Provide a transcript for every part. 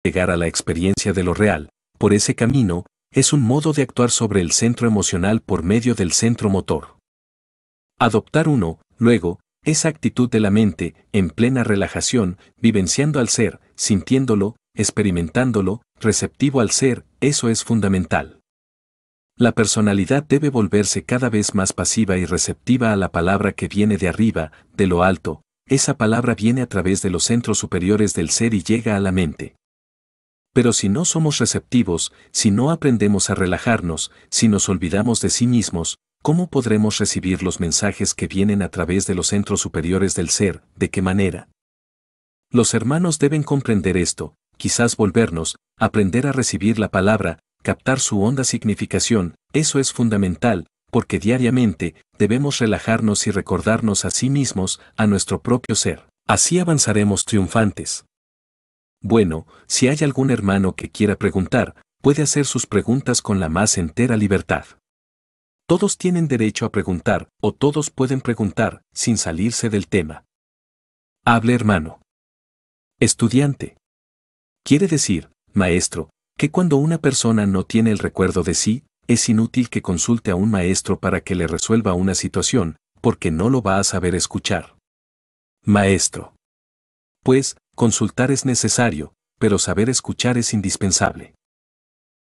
llegar a la experiencia de lo real. Por ese camino, es un modo de actuar sobre el centro emocional por medio del centro motor. Adoptar luego, esa actitud de la mente, en plena relajación, vivenciando al ser, sintiéndolo, experimentándolo, receptivo al ser, eso es fundamental. La personalidad debe volverse cada vez más pasiva y receptiva a la palabra que viene de arriba, de lo alto. Esa palabra viene a través de los centros superiores del ser y llega a la mente. Pero si no somos receptivos, si no aprendemos a relajarnos, si nos olvidamos de sí mismos, ¿cómo podremos recibir los mensajes que vienen a través de los centros superiores del ser? ¿De qué manera? Los hermanos deben comprender esto, quizás volvernos, aprender a recibir la palabra, captar su honda significación. Eso es fundamental, porque diariamente debemos relajarnos y recordarnos a sí mismos, a nuestro propio ser. Así avanzaremos triunfantes. Bueno, si hay algún hermano que quiera preguntar, puede hacer sus preguntas con la más entera libertad. Todos tienen derecho a preguntar, o todos pueden preguntar, sin salirse del tema. Hable, hermano. Estudiante. Quiere decir, maestro, que cuando una persona no tiene el recuerdo de sí, es inútil que consulte a un maestro para que le resuelva una situación, porque no lo va a saber escuchar. Maestro. Pues, consultar es necesario, pero saber escuchar es indispensable.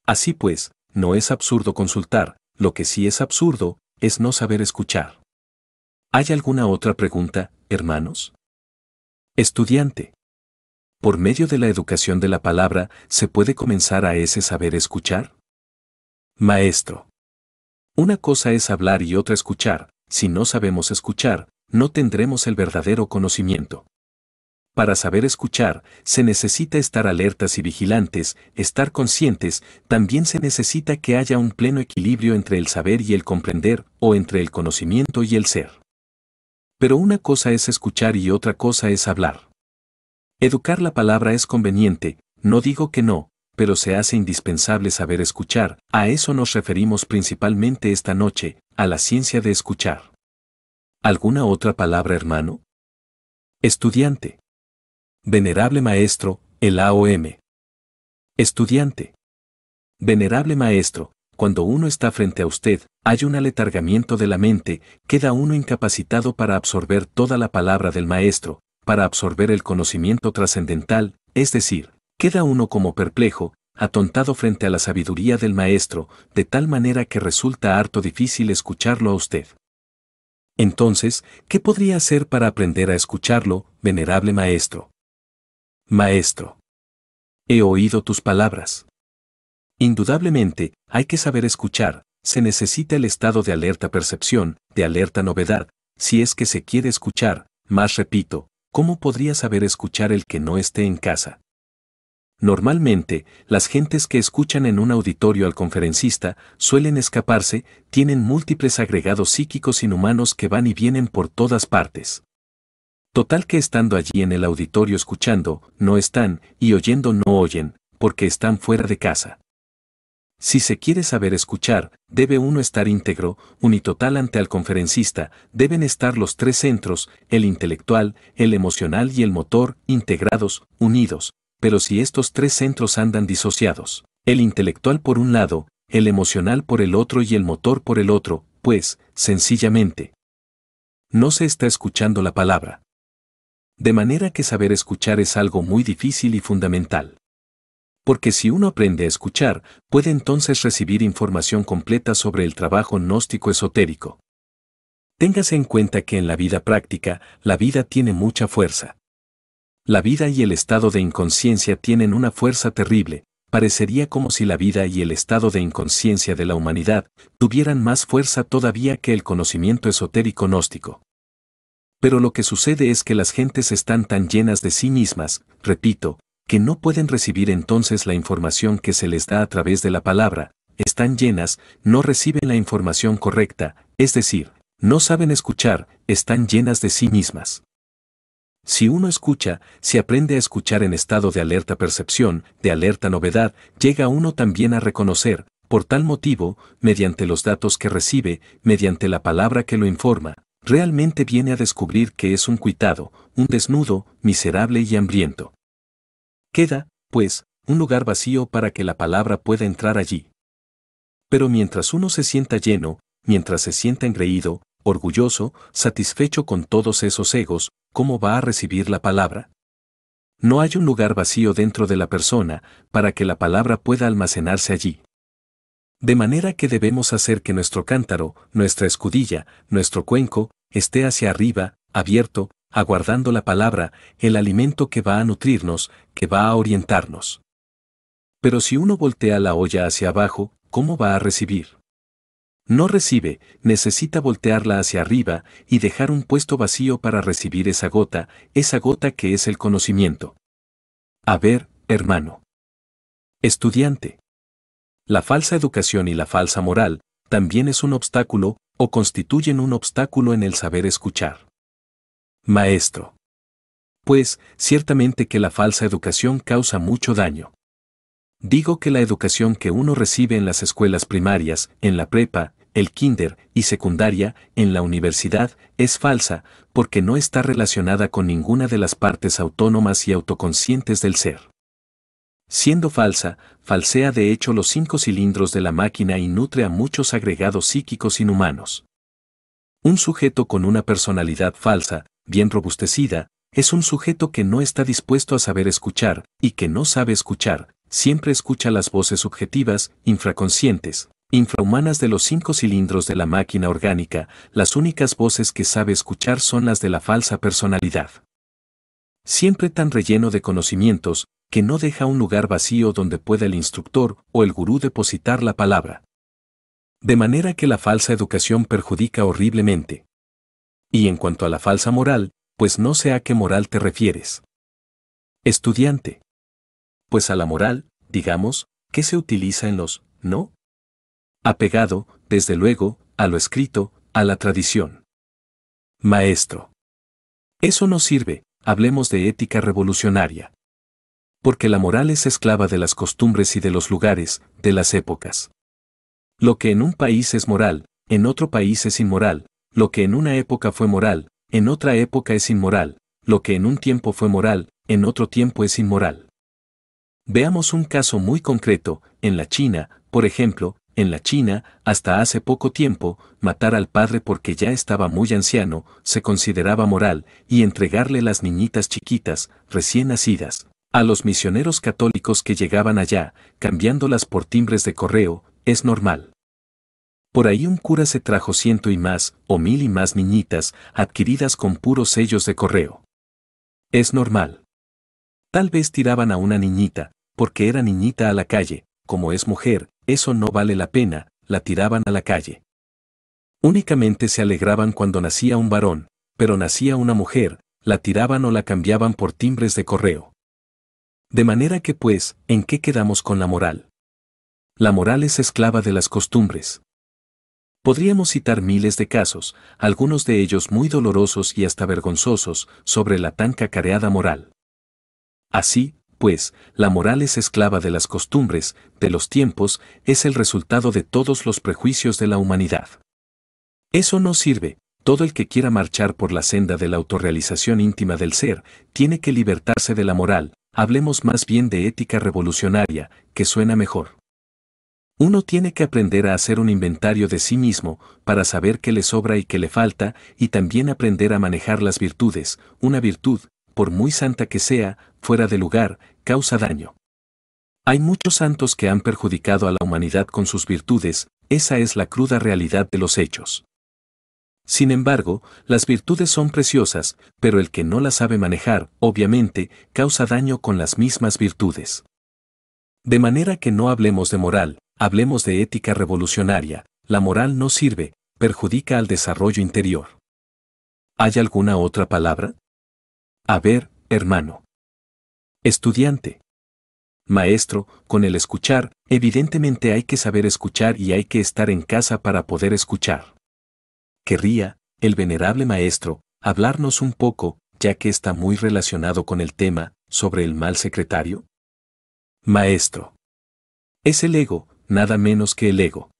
Así pues, no es absurdo consultar, lo que sí es absurdo, es no saber escuchar. ¿Hay alguna otra pregunta, hermanos? Estudiante. ¿Por medio de la educación de la palabra, se puede comenzar a ese saber escuchar? Maestro. Una cosa es hablar y otra escuchar. Si no sabemos escuchar, no tendremos el verdadero conocimiento. Para saber escuchar, se necesita estar alertas y vigilantes, estar conscientes. También se necesita que haya un pleno equilibrio entre el saber y el comprender, o entre el conocimiento y el ser. Pero una cosa es escuchar y otra cosa es hablar. Educar la palabra es conveniente, no digo que no, pero se hace indispensable saber escuchar. A eso nos referimos principalmente esta noche, a la ciencia de escuchar. ¿Alguna otra palabra, hermano? Estudiante. Venerable maestro, el AOM. Estudiante. Venerable maestro, cuando uno está frente a usted, hay un aletargamiento de la mente, queda uno incapacitado para absorber toda la palabra del maestro, para absorber el conocimiento trascendental, es decir, queda uno como perplejo, atontado frente a la sabiduría del maestro, de tal manera que resulta harto difícil escucharlo a usted. Entonces, ¿qué podría hacer para aprender a escucharlo, venerable maestro? Maestro. He oído tus palabras. Indudablemente, hay que saber escuchar, se necesita el estado de alerta percepción, de alerta novedad, si es que se quiere escuchar, más repito, ¿cómo podría saber escuchar el que no esté en casa? Normalmente, las gentes que escuchan en un auditorio al conferencista suelen escaparse, tienen múltiples agregados psíquicos inhumanos que van y vienen por todas partes. Total que estando allí en el auditorio escuchando, no están, y oyendo no oyen, porque están fuera de casa. Si se quiere saber escuchar, debe uno estar íntegro, unitotal ante el conferencista, deben estar los tres centros, el intelectual, el emocional y el motor, integrados, unidos, pero si estos tres centros andan disociados, el intelectual por un lado, el emocional por el otro y el motor por el otro, pues, sencillamente, no se está escuchando la palabra. De manera que saber escuchar es algo muy difícil y fundamental. Porque si uno aprende a escuchar, puede entonces recibir información completa sobre el trabajo gnóstico esotérico. Téngase en cuenta que en la vida práctica, la vida tiene mucha fuerza. La vida y el estado de inconsciencia tienen una fuerza terrible, parecería como si la vida y el estado de inconsciencia de la humanidad tuvieran más fuerza todavía que el conocimiento esotérico gnóstico. Pero lo que sucede es que las gentes están tan llenas de sí mismas, repito, que no pueden recibir entonces la información que se les da a través de la palabra, están llenas, no reciben la información correcta, es decir, no saben escuchar, están llenas de sí mismas. Si uno escucha, si aprende a escuchar en estado de alerta percepción, de alerta novedad, llega uno también a reconocer, por tal motivo, mediante los datos que recibe, mediante la palabra que lo informa, realmente viene a descubrir que es un cuitado, un desnudo, miserable y hambriento. Queda, pues, un lugar vacío para que la palabra pueda entrar allí. Pero mientras uno se sienta lleno, mientras se sienta engreído, orgulloso, satisfecho con todos esos egos, ¿cómo va a recibir la palabra? No hay un lugar vacío dentro de la persona para que la palabra pueda almacenarse allí. De manera que debemos hacer que nuestro cántaro, nuestra escudilla, nuestro cuenco, esté hacia arriba, abierto, aguardando la palabra, el alimento que va a nutrirnos, que va a orientarnos. Pero si uno voltea la olla hacia abajo, ¿cómo va a recibir? No recibe, necesita voltearla hacia arriba y dejar un puesto vacío para recibir esa gota que es el conocimiento. A ver, hermano. Estudiante. La falsa educación y la falsa moral también es un obstáculo, o constituyen un obstáculo en el saber escuchar. Maestro. Pues, ciertamente que la falsa educación causa mucho daño. Digo que la educación que uno recibe en las escuelas primarias, en la prepa, el kinder y secundaria, en la universidad, es falsa, porque no está relacionada con ninguna de las partes autónomas y autoconscientes del ser. Siendo falsa, falsea de hecho los 5 cilindros de la máquina y nutre a muchos agregados psíquicos inhumanos. Un sujeto con una personalidad falsa, bien robustecida, es un sujeto que no está dispuesto a saber escuchar, y que no sabe escuchar, siempre escucha las voces subjetivas, infraconscientes, infrahumanas de los 5 cilindros de la máquina orgánica, las únicas voces que sabe escuchar son las de la falsa personalidad. Siempre tan relleno de conocimientos, que no deja un lugar vacío donde pueda el instructor o el gurú depositar la palabra. De manera que la falsa educación perjudica horriblemente. Y en cuanto a la falsa moral, pues no sé a qué moral te refieres. Estudiante. Pues a la moral, digamos, que se utiliza en los ¿no? Apegado, desde luego, a lo escrito, a la tradición. Maestro. Eso no sirve, hablemos de ética revolucionaria. Porque la moral es esclava de las costumbres y de los lugares, de las épocas. Lo que en un país es moral, en otro país es inmoral, lo que en una época fue moral, en otra época es inmoral, lo que en un tiempo fue moral, en otro tiempo es inmoral. Veamos un caso muy concreto, en la China, por ejemplo, en la China, hasta hace poco tiempo, matar al padre porque ya estaba muy anciano, se consideraba moral, y entregarle las niñitas chiquitas, recién nacidas, a los misioneros católicos que llegaban allá, cambiándolas por timbres de correo, es normal. Por ahí un cura se trajo 100 y más, o 1000 y más niñitas, adquiridas con puros sellos de correo. Es normal. Tal vez tiraban a una niñita, porque era niñita a la calle, como es mujer, eso no vale la pena, la tiraban a la calle. Únicamente se alegraban cuando nacía un varón, pero nacía una mujer, la tiraban o la cambiaban por timbres de correo. De manera que pues, ¿en qué quedamos con la moral? La moral es esclava de las costumbres. Podríamos citar miles de casos, algunos de ellos muy dolorosos y hasta vergonzosos, sobre la tan cacareada moral. Así, pues, la moral es esclava de las costumbres, de los tiempos, es el resultado de todos los prejuicios de la humanidad. Eso no sirve, todo el que quiera marchar por la senda de la autorrealización íntima del ser, tiene que libertarse de la moral, hablemos más bien de ética revolucionaria, que suena mejor. Uno tiene que aprender a hacer un inventario de sí mismo, para saber qué le sobra y qué le falta, y también aprender a manejar las virtudes. Una virtud, por muy santa que sea, fuera de lugar, causa daño. Hay muchos santos que han perjudicado a la humanidad con sus virtudes, esa es la cruda realidad de los hechos. Sin embargo, las virtudes son preciosas, pero el que no las sabe manejar, obviamente, causa daño con las mismas virtudes. De manera que no hablemos de moral, hablemos de ética revolucionaria. La moral no sirve, perjudica al desarrollo interior. ¿Hay alguna otra palabra? A ver, hermano. Estudiante. Maestro, con el escuchar, evidentemente hay que saber escuchar y hay que estar en casa para poder escuchar. ¿Querría, el venerable maestro, hablarnos un poco, ya que está muy relacionado con el tema, sobre el mal secretario? Maestro. Es el ego, nada menos que el ego.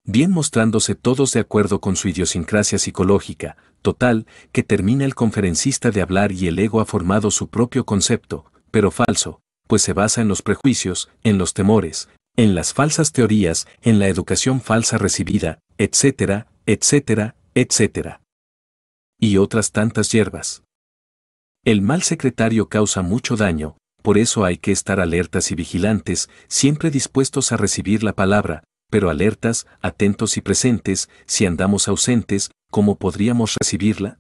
Bien mostrándose todos de acuerdo con su idiosincrasia psicológica, total, que termina el conferencista de hablar y el ego ha formado su propio concepto, pero falso, pues se basa en los prejuicios, en los temores, en las falsas teorías, en la educación falsa recibida, etcétera, etcétera, etcétera. Y otras tantas hierbas. El mal secretario causa mucho daño, por eso hay que estar alertas y vigilantes, siempre dispuestos a recibir la palabra, pero alertas, atentos y presentes, si andamos ausentes, ¿cómo podríamos recibirla?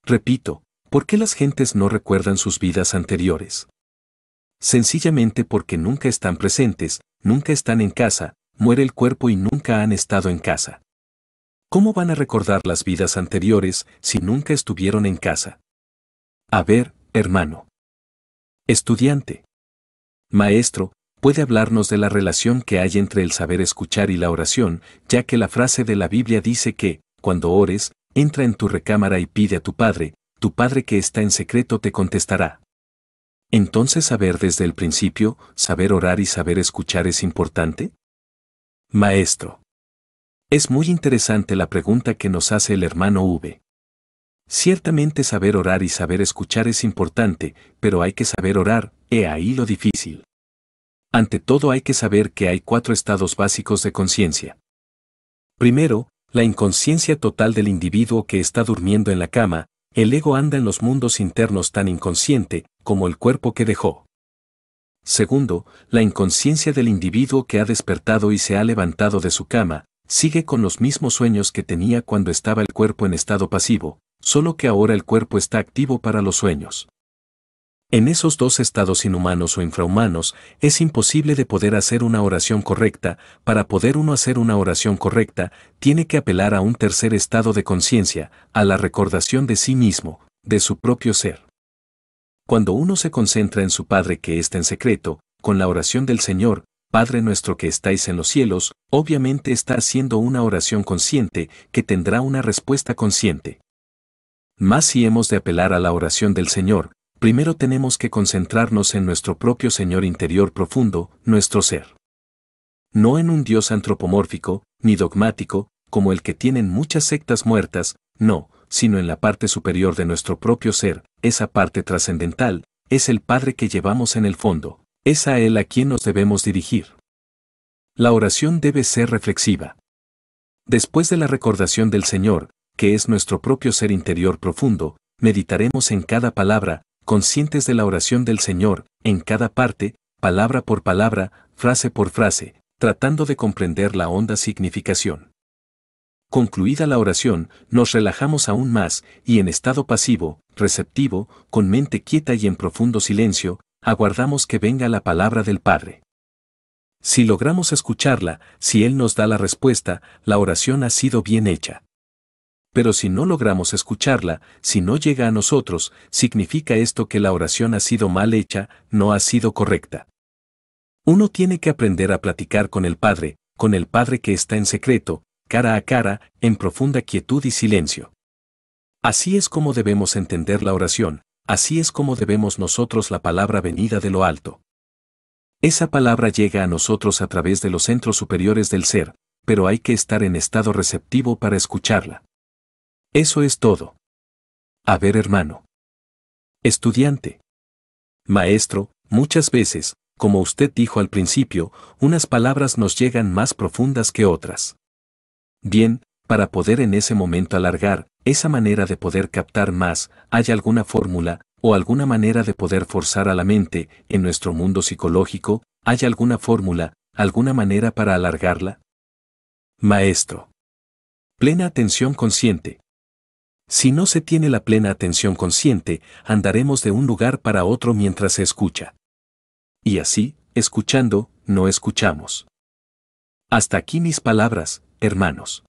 Repito, ¿por qué las gentes no recuerdan sus vidas anteriores? Sencillamente porque nunca están presentes, nunca están en casa, muere el cuerpo y nunca han estado en casa. ¿Cómo van a recordar las vidas anteriores si nunca estuvieron en casa? A ver, hermano. Estudiante. Maestro, puede hablarnos de la relación que hay entre el saber escuchar y la oración, ya que la frase de la Biblia dice que, cuando ores, entra en tu recámara y pide a tu Padre que está en secreto te contestará. Entonces, ¿saber desde el principio, saber orar y saber escuchar es importante? Maestro. Es muy interesante la pregunta que nos hace el hermano V. Ciertamente saber orar y saber escuchar es importante, pero hay que saber orar, he ahí lo difícil. Ante todo hay que saber que hay 4 estados básicos de conciencia. Primero, la inconsciencia total del individuo que está durmiendo en la cama, el ego anda en los mundos internos tan inconsciente como el cuerpo que dejó. Segundo, la inconsciencia del individuo que ha despertado y se ha levantado de su cama, sigue con los mismos sueños que tenía cuando estaba el cuerpo en estado pasivo, solo que ahora el cuerpo está activo para los sueños. En esos 2 estados inhumanos o infrahumanos, es imposible de poder hacer una oración correcta. Para poder uno hacer una oración correcta, tiene que apelar a un tercer estado de conciencia, a la recordación de sí mismo, de su propio ser. Cuando uno se concentra en su Padre que está en secreto, con la oración del Señor, Padre nuestro que estáis en los cielos, obviamente está haciendo una oración consciente que tendrá una respuesta consciente. Mas si hemos de apelar a la oración del Señor, primero tenemos que concentrarnos en nuestro propio Señor interior profundo, nuestro ser. No en un Dios antropomórfico, ni dogmático, como el que tienen muchas sectas muertas, no, sino en la parte superior de nuestro propio ser, esa parte trascendental, es el Padre que llevamos en el fondo, es a Él a quien nos debemos dirigir. La oración debe ser reflexiva. Después de la recordación del Señor, que es nuestro propio ser interior profundo, meditaremos en cada palabra, conscientes de la oración del Señor, en cada parte, palabra por palabra, frase por frase, tratando de comprender la honda significación. Concluida la oración, nos relajamos aún más, y en estado pasivo, receptivo, con mente quieta y en profundo silencio, aguardamos que venga la palabra del Padre. Si logramos escucharla, si Él nos da la respuesta, la oración ha sido bien hecha. Pero si no logramos escucharla, si no llega a nosotros, significa esto que la oración ha sido mal hecha, no ha sido correcta. Uno tiene que aprender a platicar con el Padre que está en secreto, cara a cara, en profunda quietud y silencio. Así es como debemos entender la oración, así es como debemos nosotros la palabra venida de lo alto. Esa palabra llega a nosotros a través de los centros superiores del ser, pero hay que estar en estado receptivo para escucharla. Eso es todo. A ver, hermano. Estudiante. Maestro, muchas veces, como usted dijo al principio, unas palabras nos llegan más profundas que otras. Bien, para poder en ese momento alargar, esa manera de poder captar más, ¿hay alguna fórmula, o alguna manera de poder forzar a la mente, en nuestro mundo psicológico, ¿hay alguna fórmula, alguna manera para alargarla? Maestro. Plena atención consciente. Si no se tiene la plena atención consciente, andaremos de un lugar para otro mientras se escucha. Y así, escuchando, no escuchamos. Hasta aquí mis palabras, hermanos.